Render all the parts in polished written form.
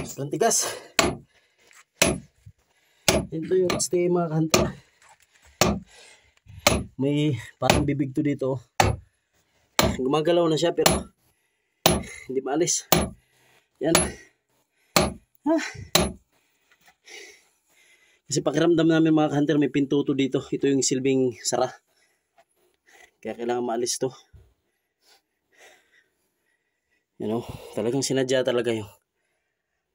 Sobrang tigas. Ito yung stay mga kahunter. May parang bibig to dito. Gumagalaw na siya pero hindi maalis. Yan. Kasi pakiramdam namin mga kahunter, may pinto to dito. Ito yung silbing sara. Kaya kailangan maalis to. You know, talagang sinadya talaga yung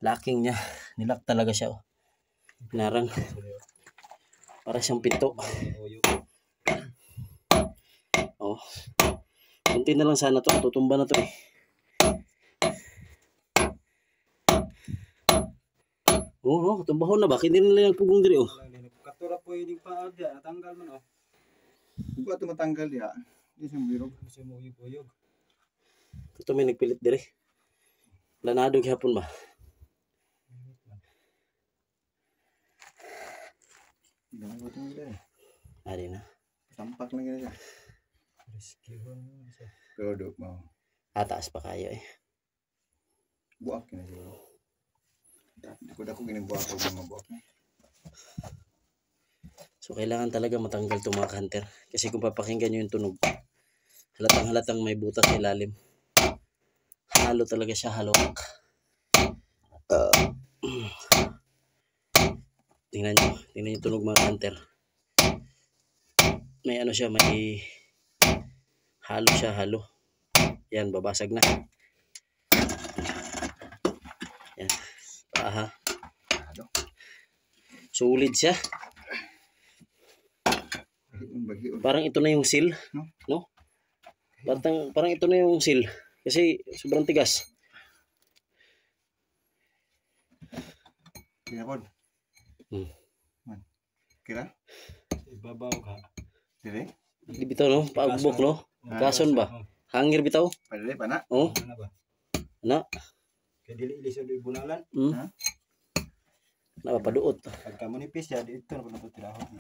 locking niya. Nilock talaga siya. Pinarang. Para siyang pinto. Oh. Kunti na lang sana to. Tutumba na to eh. Oo, no, tumbahon na ba? Hindi nila yung pugong diri, oh. Katura po yung paagya, natanggal man, oh. Hindi ko ito matanggal ya. Hindi siya mirog. Hindi siya muyog-uyog. Ito may nagpilit diri. Planado gihapon ba? Hindi ko ito mirog. Ari na. Tampak lang yan siya. Rescue mo siya. Product mo. Ataas pa kayo eh. Buwak yun na siguro. Hindi ko ginagawa ko mga buwak niya. So kailangan talaga matanggal ito mga kahunter. Kasi kung papakinggan nyo yung tunog, halatang may butas sa ilalim. Halo talaga siya, halawak. Tingnan nyo yung tunog mga kahunter. May ano siya, may halo siya, halo. Yan, babasag na. Yan. Aha. Solid siya. Parang ito na yung seal, no? Parang ito na yung seal kasi sobrang tigas. Kinapod. Kira? Ibabaw ka. Dire? Di bitaw no, paagbok no. Kason ba? Hangir bitaw? Padali pa na? Oh. Ano ba? Na. Kaya dili-ilisod yung bunalan. Na paduot. Pagka manipis ya, dito na po napatirahon.